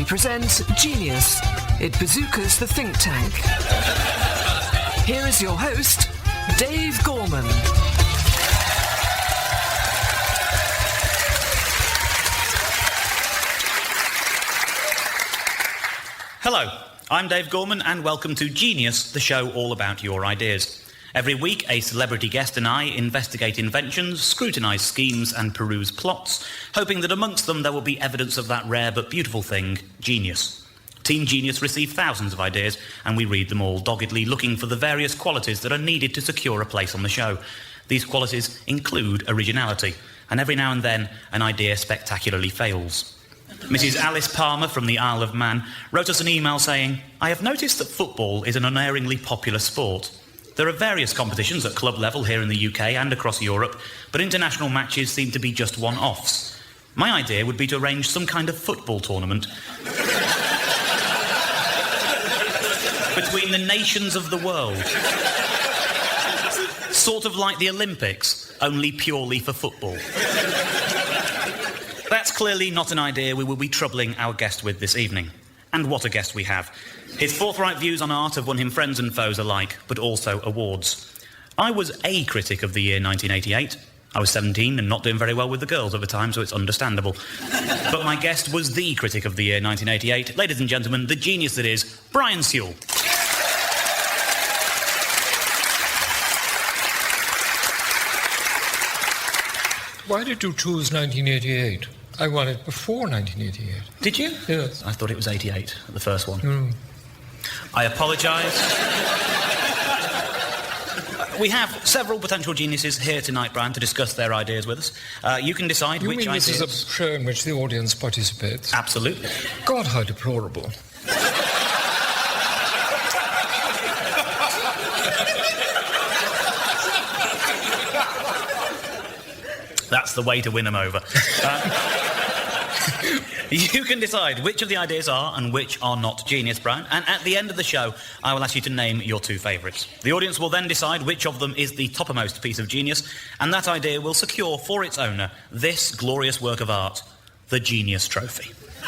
Gorman present Genius. It bazookas the think tank. Here is your host, Dave Gorman. Hello, I'm Dave Gorman and welcome to Genius, the show all about your ideas. Every week, a celebrity guest and I investigate inventions, scrutinise schemes and peruse plots, hoping that amongst them there will be evidence of that rare but beautiful thing, genius. Team Genius receive thousands of ideas and we read them all doggedly, looking for the various qualities that are needed to secure a place on the show. These qualities include originality, and every now and then an idea spectacularly fails. Mrs. Alice Palmer from the Isle of Man wrote us an email saying, "I have noticed that football is an unerringly popular sport. There are various competitions at club level here in the UK and across Europe, but international matches seem to be just one-offs. My idea would be to arrange some kind of football tournament between the nations of the world. Sort of like the Olympics, only purely for football." That's clearly not an idea we will be troubling our guest with this evening. And what a guest we have. His forthright views on art have won him friends and foes alike, but also awards. I was a critic of the year 1988. I was 17 and not doing very well with the girls at the time, so it's understandable. But my guest was the critic of the year 1988. Ladies and gentlemen, the genius that is Brian Sewell. Why did you choose 1988? I won it before 1988. Did you? Yes. I thought it was 88, the first one. Mm. I apologise. We have several potential geniuses here tonight, Brian, to discuss their ideas with us. You can decide which ideas... This is a show in which the audience participates? Absolutely. God, how deplorable. That's the way to win them over. You can decide which of the ideas are and which are not genius, Brian, and at the end of the show, I will ask you to name your two favourites. The audience will then decide which of them is the toppermost piece of genius, and that idea will secure for its owner this glorious work of art, the Genius Trophy. I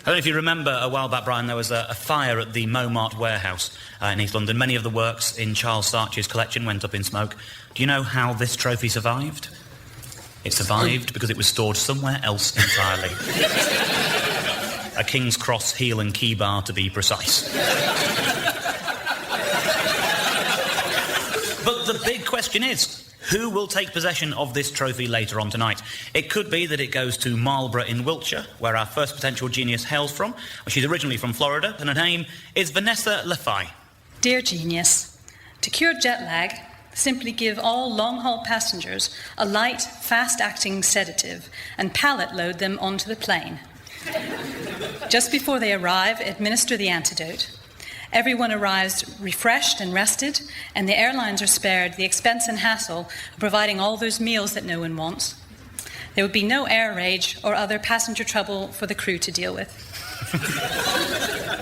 don't know if you remember a while back, Brian, there was a fire at the Montmartre warehouse in East London. Many of the works in Charles Saatchi's collection went up in smoke. Do you know how this trophy survived? It survived because it was stored somewhere else entirely. A King's Cross heel and key bar, to be precise. But the big question is, who will take possession of this trophy later on tonight? It could be that it goes to Marlborough in Wiltshire, where our first potential genius hails from. She's originally from Florida, and her name is Vanessa Lafay. Dear Genius, to cure jet lag, simply give all long-haul passengers a light, fast-acting sedative and pallet load them onto the plane. Just before they arrive, administer the antidote. Everyone arrives refreshed and rested, and the airlines are spared the expense and hassle of providing all those meals that no one wants. There would be no air rage or other passenger trouble for the crew to deal with.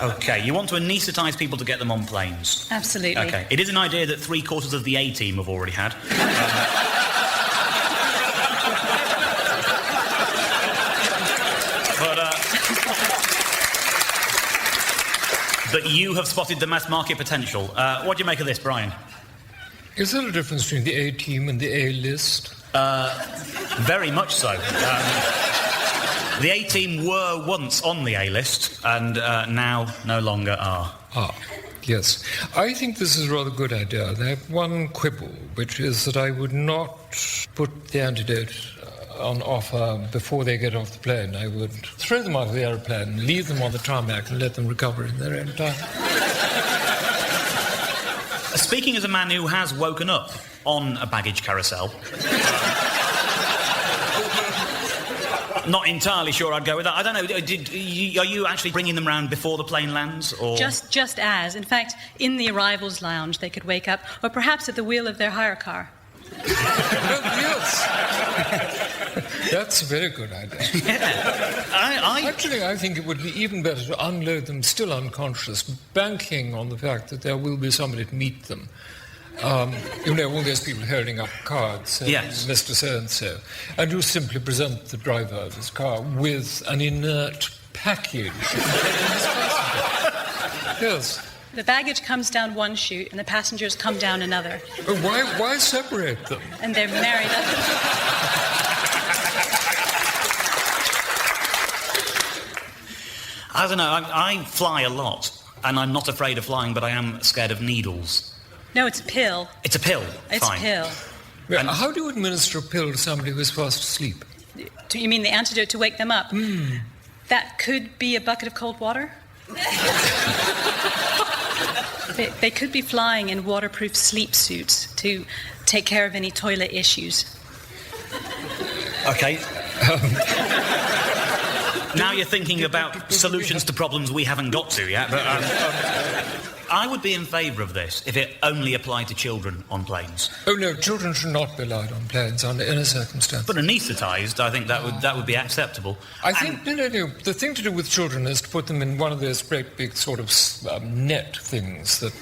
OK, you want to anaesthetise people to get them on planes? Absolutely. OK, it is an idea that 3/4 of the A-team have already had. But you have spotted the mass market potential. What do you make of this, Brian? Is there a difference between the A-team and the A-list? Very much so. The A-team were once on the A-list, and now no longer are. Ah, yes. I think this is a rather good idea. I have one quibble, which is that I would not put the antidote on offer before they get off the plane. I would throw them out of the aeroplane, leave them on the tarmac and let them recover in their own time. Speaking as a man who has woken up on a baggage carousel, not entirely sure I'd go with that. I don't know, are you actually bringing them round before the plane lands? Or Just as. In fact, in the arrivals lounge they could wake up, or perhaps at the wheel of their hire car. Yes. That's a very good idea. Yeah. Actually, I think it would be even better to unload them still unconscious, banking on the fact that there will be somebody to meet them. You know, all those people holding up cards saying, Yes. Mr. So-and-so. And you simply present the driver of his car with an inert package. Yes. The baggage comes down one chute and the passengers come down another. Why separate them? And they're married up. I don't know, I fly a lot, and I'm not afraid of flying, but I am scared of needles. No, it's a pill. It's a pill. It's Fine. a pill. Well, how do you administer a pill to somebody who's fast asleep? Do you mean the antidote to wake them up? That could be a bucket of cold water. They could be flying in waterproof sleep suits to take care of any toilet issues. Okay. Now you're thinking about solutions to problems we haven't got to yet, but I would be in favour of this if it only applied to children on planes. Oh, no, children should not be allowed on planes under any circumstance. But anaesthetised, I think that would be acceptable. I think, no, the thing to do with children is to put them in one of those great big sort of net things that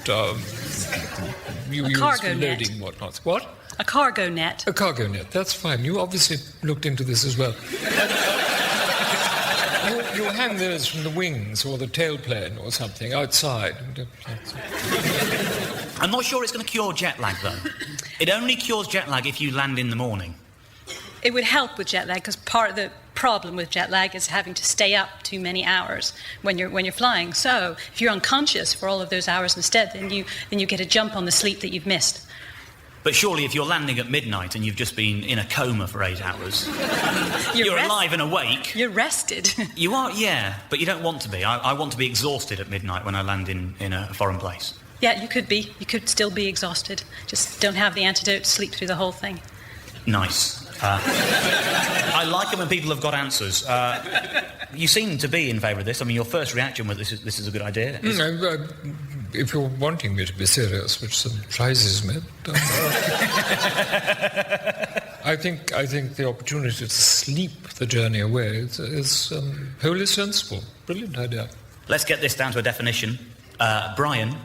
you use cargo for net. loading whatnot. What? A cargo net. A cargo net, that's fine. You obviously looked into this as well. You hang those from the wings or the tailplane or something outside. I'm not sure it's going to cure jet lag, though. It only cures jet lag if you land in the morning. It would help with jet lag because part of the problem with jet lag is having to stay up too many hours when you're flying. So if you're unconscious for all of those hours instead, then you get a jump on the sleep that you've missed. But surely if you're landing at midnight and you've just been in a coma for 8 hours, you're alive and awake. You're rested. You are, yeah, but you don't want to be. I want to be exhausted at midnight when I land in a foreign place. Yeah, you could be. You could still be exhausted. Just don't have the antidote to sleep through the whole thing. Nice. I like it when people have got answers. You seem to be in favour of this. I mean, your first reaction was this is a good idea. If you're wanting me to be serious, which surprises me, I think the opportunity to sleep the journey away is wholly sensible. Brilliant idea. Let's get this down to a definition. Brian,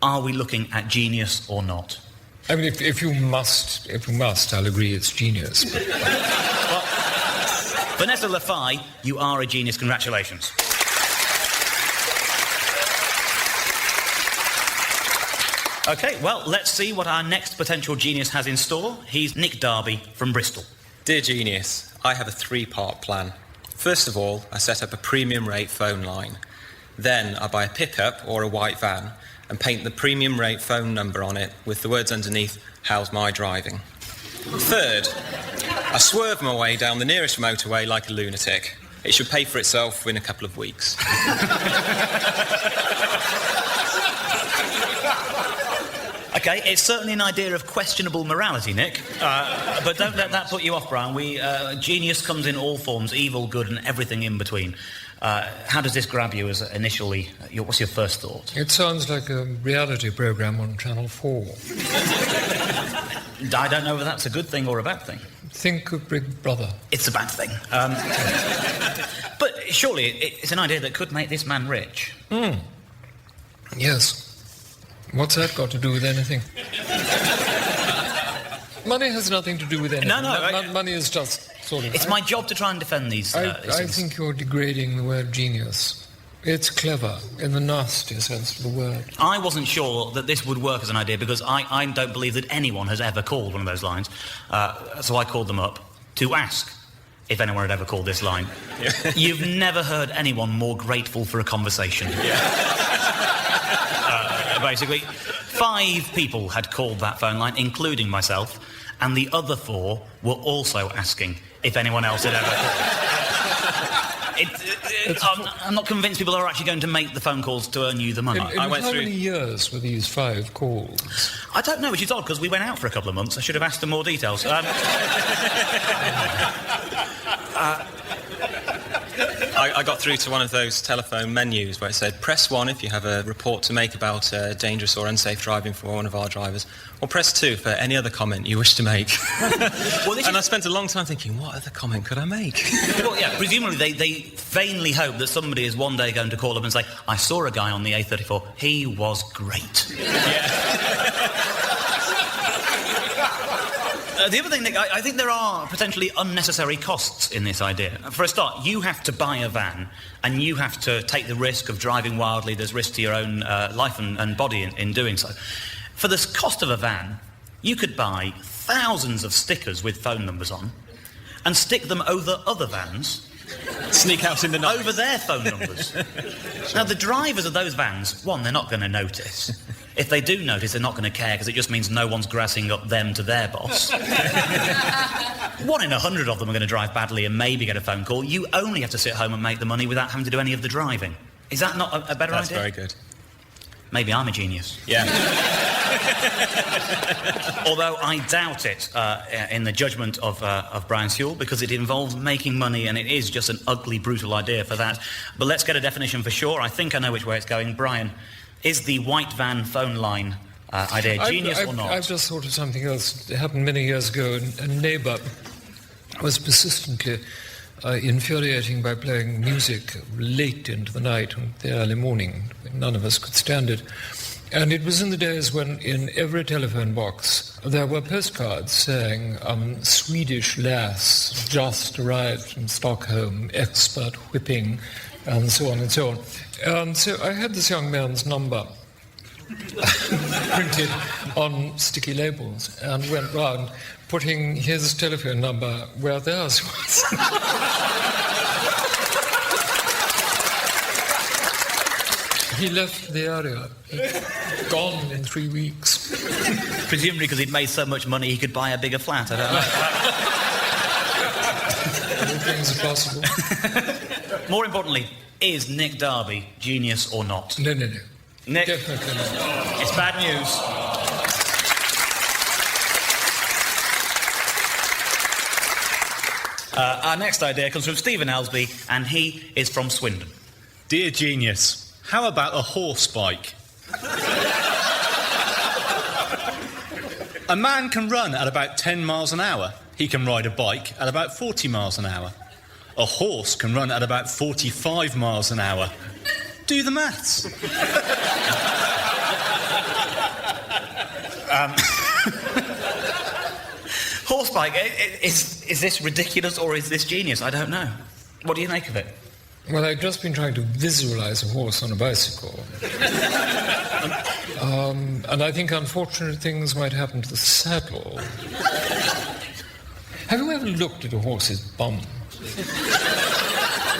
are we looking at genius or not? I mean, if you must, I'll agree it's genius. But... Well, Vanessa Lafay, you are a genius. Congratulations. OK, well, let's see what our next potential genius has in store. He's Nick Darby from Bristol. Dear Genius, I have a 3-part plan. First of all, I set up a premium rate phone line. Then I buy a pickup or a white van and paint the premium rate phone number on it with the words underneath, "How's my driving?" Third, I swerve my way down the nearest motorway like a lunatic. It should pay for itself in a couple of weeks. OK, it's certainly an idea of questionable morality, Nick. But don't let that put you off, Brian. Genius comes in all forms, evil, good, and everything in between. How does this grab you as initially? What's your first thought? It sounds like a reality programme on Channel 4. I don't know whether that's a good thing or a bad thing. Think of Big Brother. It's a bad thing. But surely it's an idea that could make this man rich. Yes. What's that got to do with anything? Money has nothing to do with anything. No. Money is just sort of... It's my job to try and defend these... I think you're degrading the word genius. It's clever, in the nasty sense of the word. I wasn't sure that this would work as an idea because I don't believe that anyone has ever called one of those lines. So I called them up to ask if anyone had ever called this line. Yeah. You've never heard anyone more grateful for a conversation. Basically, 5 people had called that phone line, including myself, and the other 4 were also asking if anyone else had ever called. I'm not convinced people are actually going to make the phone calls to earn you the money. How many years were these 5 calls? I don't know, which is odd, because we went out for a couple of months. I should have asked them more details. I got through to one of those telephone menus where it said, press 1 if you have a report to make about dangerous or unsafe driving for one of our drivers, or press 2 for any other comment you wish to make. I spent a long time thinking, what other comment could I make? Well, yeah, presumably they vainly hope that somebody is one day going to call up and say, I saw a guy on the A34, he was great. Yeah. The other thing, Nick, I think there are potentially unnecessary costs in this idea. For a start, you have to buy a van and you have to take the risk of driving wildly. There's risk to your own life and body in doing so. For the cost of a van, you could buy thousands of stickers with phone numbers on and stick them over other vans. Sneak out in the night. Over their phone numbers. Now, the drivers of those vans, one, they're not going to notice. If they do notice, they're not going to care, because it just means no one's grassing up them to their boss. 1 in 100 of them are going to drive badly and maybe get a phone call. You only have to sit home and make the money without having to do any of the driving. Is that not a better idea? That's very good. Maybe I'm a genius. Yeah. Although I doubt it in the judgment of Brian Sewell, because it involves making money and it is just an ugly, brutal idea for that. But let's get a definition for sure. I think I know which way it's going. Brian, is the white van phone line idea genius or not? I've just thought of something else. It happened many years ago. A neighbour was persistently infuriating by playing music late into the night and the early morning, when none of us could stand it. And it was in the days when in every telephone box there were postcards saying, Swedish lass just arrived from Stockholm, expert whipping, and so on and so on. And so I had this young man's number printed on sticky labels and went round putting his telephone number where theirs was. He left the area. Gone in 3 weeks. Presumably because he'd made so much money he could buy a bigger flat, I don't know. All things are possible. More importantly, is Nick Darby genius or not? No. Nick, Definitely not. it's bad news. Our next idea comes from Stephen Elsby, and he is from Swindon. Dear genius, how about a horse bike? A man can run at about 10 miles an hour. He can ride a bike at about 40 miles an hour. A horse can run at about 45 miles an hour. Do the maths. Horsebike, is this ridiculous or is this genius? I don't know. What do you make of it? Well, I've just been trying to visualise a horse on a bicycle. And I think unfortunate things might happen to the saddle. Have you ever looked at a horse's bum?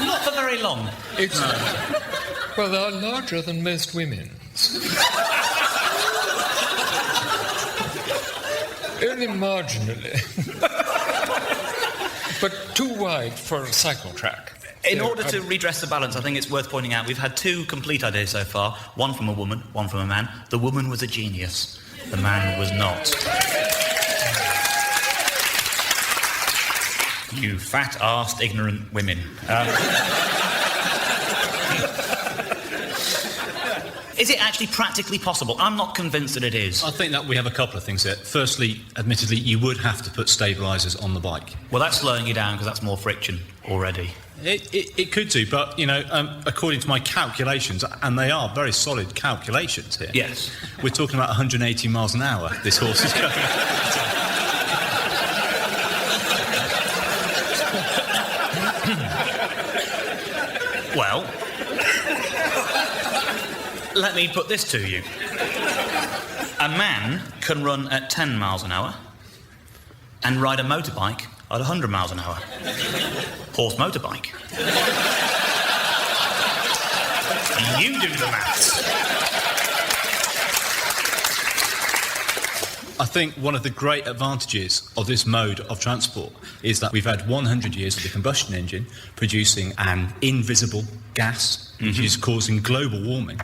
Not for very long. Well, they are larger than most women's. Only marginally. But too wide for a cycle track. In order to redress the balance, I think it's worth pointing out we've had two complete ideas so far. One from a woman, one from a man. The woman was a genius. The man was not. You fat-arsed, ignorant women. Is it actually practically possible? I'm not convinced that it is. I think that we have a couple of things here. Firstly, admittedly, you would have to put stabilisers on the bike. Well, that's slowing you down because that's more friction already. It could do, but, you know, according to my calculations, and they are very solid calculations here. Yes. We're talking about 180 miles an hour this horse is going. Well, let me put this to you. A man can run at 10 miles an hour and ride a motorbike at 100 miles an hour. Horse motorbike. You do the maths. I think one of the great advantages of this mode of transport is that we've had 100 years of the combustion engine producing an invisible gas, which is causing global warming.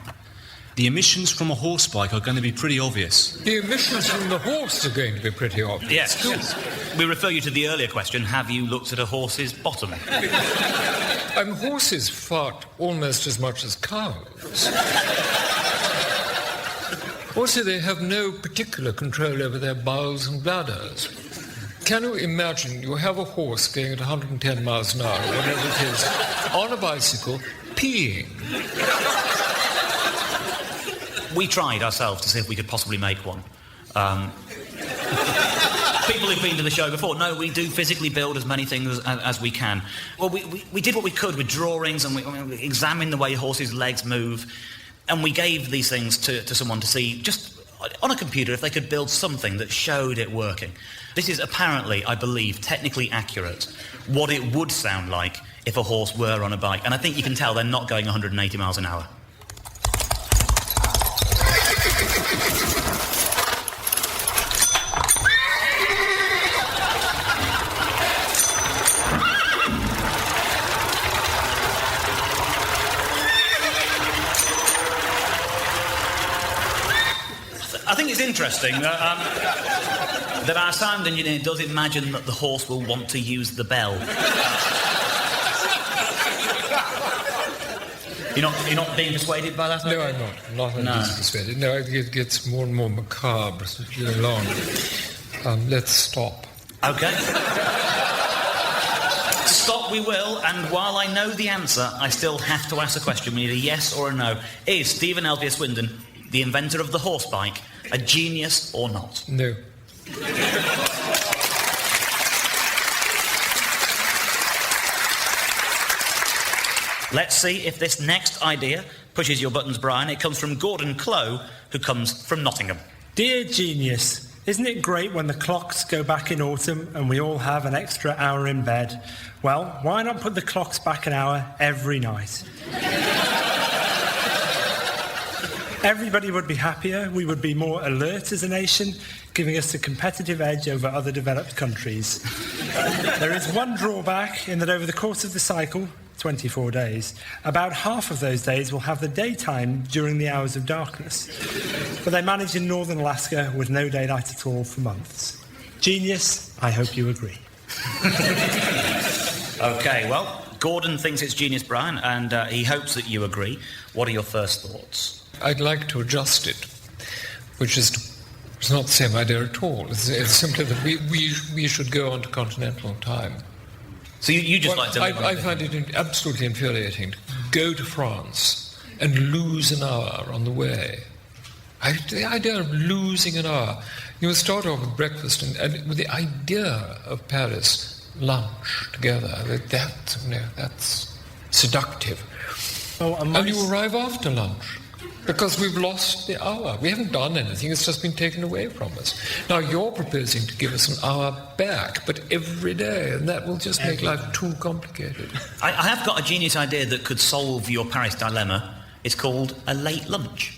The emissions from a horse bike are going to be pretty obvious. The emissions from the horse are going to be pretty obvious. Yes. We refer you to the earlier question, have you looked at a horse's bottom? Horses fart almost as much as cows. Also, they have no particular control over their bowels and bladders. Can you imagine you have a horse going at 110 miles an hour, whatever it is, on a bicycle, peeing? We tried ourselves to see if we could possibly make one. People who've been to the show before know we do physically build as many things as we can. Well, we did what we could with drawings, and we examined the way horses' legs move, and we gave these things to someone to see just on a computer if they could build something that showed it working. This is apparently, I believe, technically accurate, what it would sound like if a horse were on a bike. And I think you can tell they're not going 180 miles an hour. I think it's interesting that our sound engineer does imagine that the horse will want to use the bell. You're not being persuaded by that? No, I'm not. Not at least persuaded. No, it gets more and more macabre as we go along. Let's stop. OK. Stop we will, and while I know the answer, I still have to ask a question. We need a yes or a no. Is Stephen Elphias Swindon, the inventor of the horse bike, a genius or not? No. Let's see if this next idea pushes your buttons, Brian. It comes from Gordon Clow, who comes from Nottingham. Dear genius, isn't it great when the clocks go back in autumn and we all have an extra hour in bed? Well, why not put the clocks back an hour every night? Everybody would be happier, we would be more alert as a nation, giving us a competitive edge over other developed countries. There is one drawback in that over the course of the cycle, 24 days, about half of those days will have the daytime during the hours of darkness. But they manage in northern Alaska with no daylight at all for months. Genius, I hope you agree. OK, well, Gordon thinks it's genius, Brian, and he hopes that you agree. What are your first thoughts? I'd like to adjust it, which is it's not the same idea at all. It's simply that we should go on to continental time. So you just like to live I find it absolutely infuriating to go to France and lose an hour on the way. The idea of losing an hour. You start off with breakfast and with the idea of Paris, lunch together. That's seductive. And you arrive after lunch. Because we've lost the hour. We haven't done anything, it's just been taken away from us. Now, you're proposing to give us an hour back, but every day, and that will just make life too complicated. I have got a genius idea that could solve your Paris dilemma. It's called a late lunch.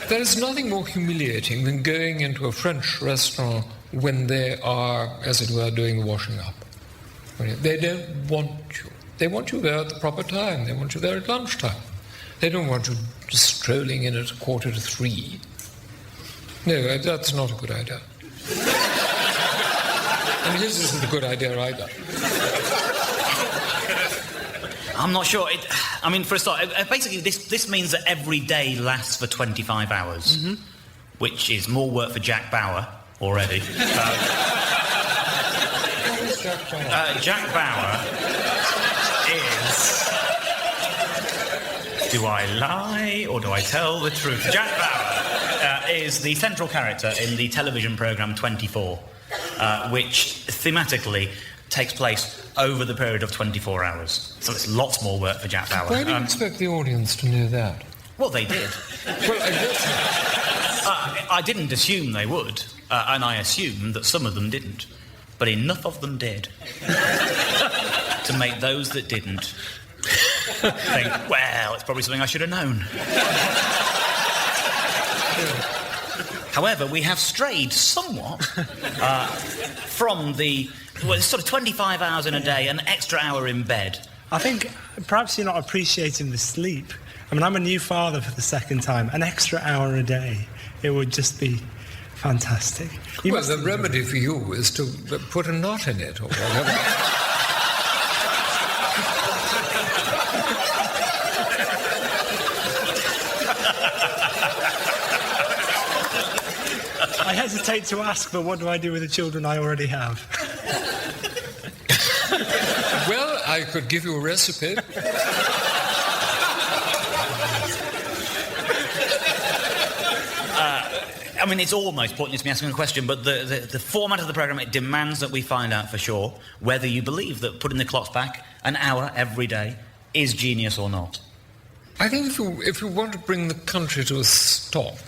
There is nothing more humiliating than going into a French restaurant when they are, as it were, doing the washing up. They don't want you. They want you there at the proper time. They want you there at lunchtime. They don't want you just strolling in at 2:45. No, that's not a good idea. And his isn't a good idea either. I'm not sure. For a start, basically this means that every day lasts for 25 hours, which is more work for Jack Bauer already. Jack Bauer is... Do I lie or do I tell the truth? Jack Bauer is the central character in the television programme 24, which thematically takes place over the period of 24 hours. So it's lots more work for Jack Bauer. Why do you expect the audience to know that? Well, they did. Well, I guess I didn't assume they would, and I assumed that some of them didn't. But enough of them did to make those that didn't think, well, it's probably something I should have known. However, we have strayed somewhat from the sort of 25 hours in a day, an extra hour in bed. I think perhaps you're not appreciating the sleep. I mean, I'm a new father for the second time. An extra hour a day, it would just be fantastic. Well, the remedy for you is to put a knot in it or whatever. I hesitate to ask, but what do I do with the children I already have? Well, I could give you a recipe. mean, it's almost pointless me asking a question, but the format of the programme, it demands that we find out for sure whether you believe that putting the clocks back an hour every day is genius or not. I think if you want to bring the country to a stop,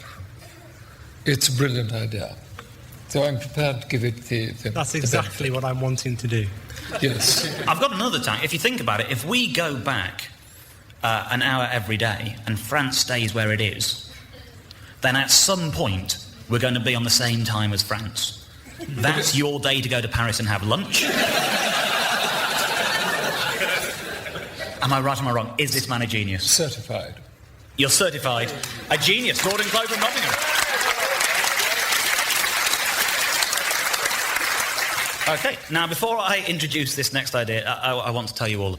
it's a brilliant idea. So I'm prepared to give it the That's exactly what I'm wanting to do. Yes. I've got another tack. If you think about it, if we go back an hour every day and France stays where it is, then at some point we're going to be on the same time as France. That's your day to go to Paris and have lunch. Am I right or am I wrong? Is this man a genius? Certified. You're certified a genius. Gordon Clover from Nottingham. OK, now before I introduce this next idea, I want to tell you all,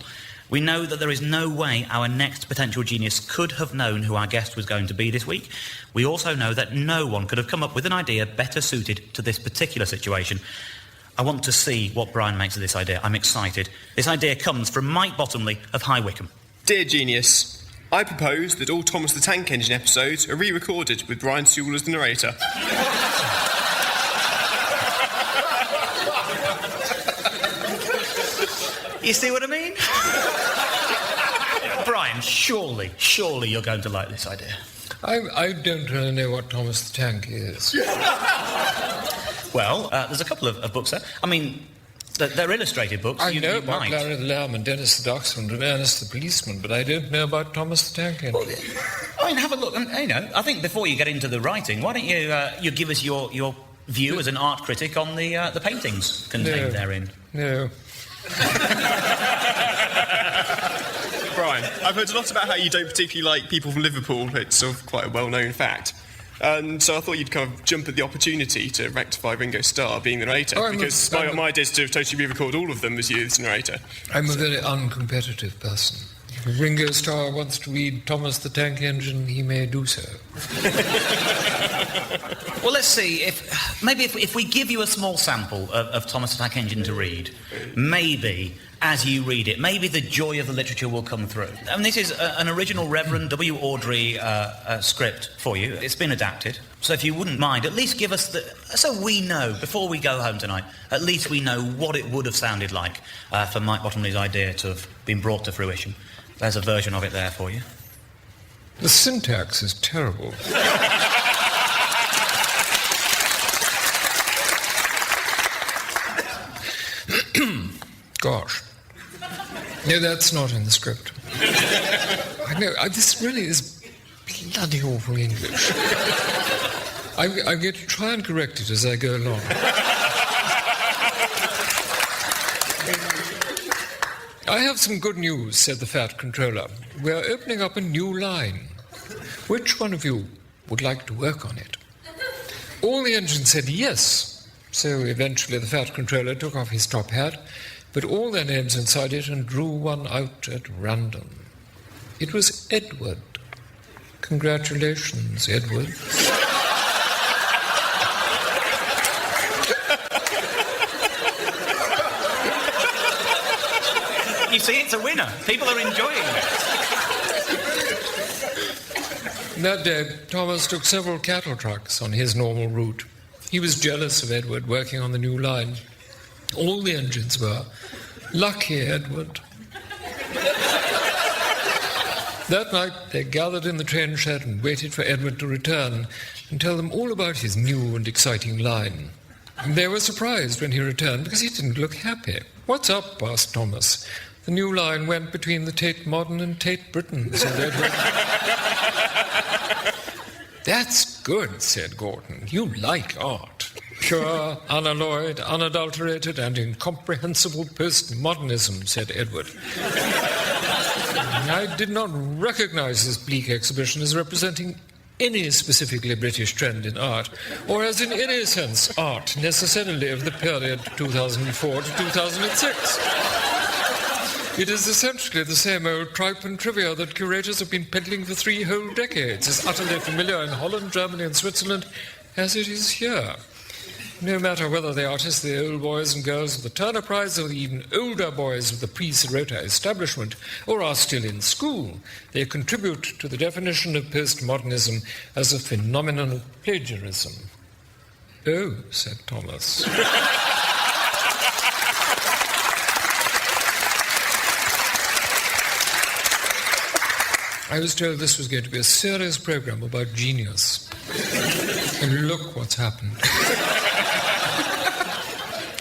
we know that there is no way our next potential genius could have known who our guest was going to be this week. We also know that no one could have come up with an idea better suited to this particular situation. I want to see what Brian makes of this idea. I'm excited. This idea comes from Mike Bottomley of High Wycombe. Dear Genius, I propose that all Thomas the Tank Engine episodes are re-recorded with Brian Sewell as the narrator. You see what I mean? Brian, surely you're going to like this idea. I don't really know what Thomas the Tank is. Well, there's a couple of books there. I mean, they're illustrated books. I know about Larry the Lamb and Dennis the Dachshund and Ernest the Policeman, but I don't know about Thomas the Tank Engine. Well, I mean, have a look. You know, I think before you get into the writing, why don't you give us your view as an art critic on the paintings contained therein? No. Brian, I've heard a lot about how you don't particularly like people from Liverpool. It's sort of quite a well-known fact. And so I thought you'd kind of jump at the opportunity to rectify Ringo Starr being the narrator, because my idea is to totally re-record all of them as you as the narrator. I'm a very uncompetitive person. If Ringo Starr wants to read Thomas the Tank Engine, he may do so. Well, let's see. If we give you a small sample of Thomas the Tank Engine to read, maybe as you read it, maybe the joy of the literature will come through. And this is an original Reverend W. Awdry script for you. It's been adapted. So if you wouldn't mind, at least give us so we know, before we go home tonight, at least we know what it would have sounded like for Mike Bottomley's idea to have been brought to fruition. There's a version of it there for you. The syntax is terrible. Gosh. No, that's not in the script. I know, this really is bloody awful English. I'm going to try and correct it as I go along. I have some good news, said the Fat Controller. We are opening up a new line. Which one of you would like to work on it? All the engines said yes. So eventually the Fat Controller took off his top hat, put all their names inside it and drew one out at random. It was Edward. Congratulations, Edward. You see, it's a winner. People are enjoying it. That day, Thomas took several cattle trucks on his normal route. He was jealous of Edward working on the new line. All the engines were. Lucky Edward. That night, they gathered in the train shed and waited for Edward to return and tell them all about his new and exciting line. They were surprised when he returned because he didn't look happy. "What's up?" asked Thomas. "The new line went between the Tate Modern and Tate Britain," said Edward. "That's good," said Gordon. "You like art. Pure, unalloyed, unadulterated, and incomprehensible postmodernism," said Edward. "I did not recognize this bleak exhibition as representing any specifically British trend in art, or as in any sense art necessarily of the period 2004 to 2006. It is essentially the same old tripe and trivia that curators have been peddling for 3 whole decades, as utterly familiar in Holland, Germany and Switzerland as it is here. No matter whether they are the old boys and girls of the Turner Prize or the even older boys of the pre-Sirota establishment or are still in school, they contribute to the definition of postmodernism as a phenomenon of plagiarism. Oh, said Thomas. I was told this was going to be a serious programme about genius. And look what's happened.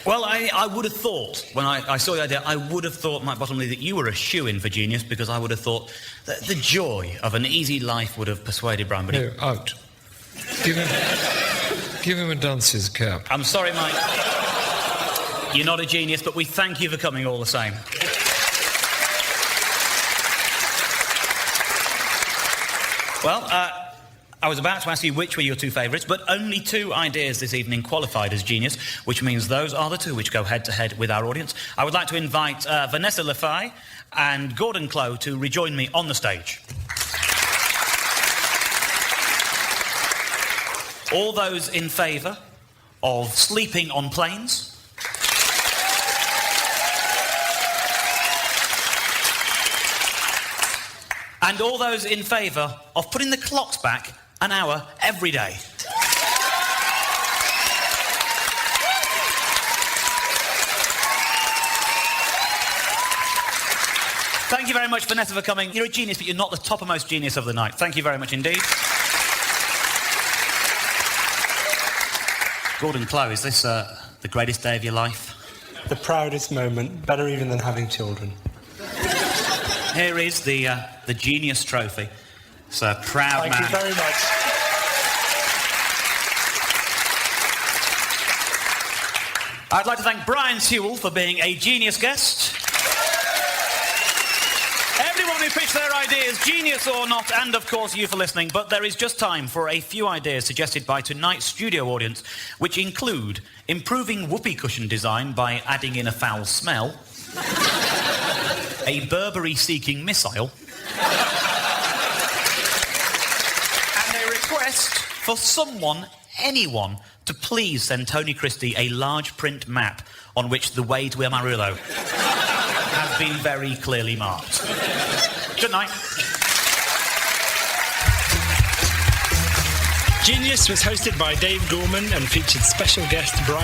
Well, I would have thought, when I saw the idea, I would have thought, Mike Bottomley, that you were a shoo-in for genius, because I would have thought that the joy of an easy life would have persuaded Brian. But no, out. Give him a dunce's cap. I'm sorry, Mike. You're not a genius, but we thank you for coming all the same. Well, I was about to ask you which were your two favourites, but only two ideas this evening qualified as genius, which means those are the two which go head-to-head with our audience. I would like to invite Vanessa Lafay and Gordon Clow to rejoin me on the stage. All those in favour of sleeping on planes? And all those in favour of putting the clocks back an hour every day? Thank you very much, Vanessa, for coming. You're a genius, but you're not the toppermost genius of the night. Thank you very much indeed. Gordon Clow, is this the greatest day of your life? The proudest moment, better even than having children. Here is the Genius Trophy. It's a proud man. Thank you very much. I'd like to thank Brian Sewell for being a genius guest. Everyone who pitched their ideas, genius or not, and of course you for listening. But there is just time for a few ideas suggested by tonight's studio audience, which include improving whoopee cushion design by adding in a foul smell, a Burberry-seeking missile, and a request for someone, anyone, to please send Tony Christie a large print map on which the way to Amarillo has been very clearly marked. Good night. Genius was hosted by Dave Gorman and featured special guest Brian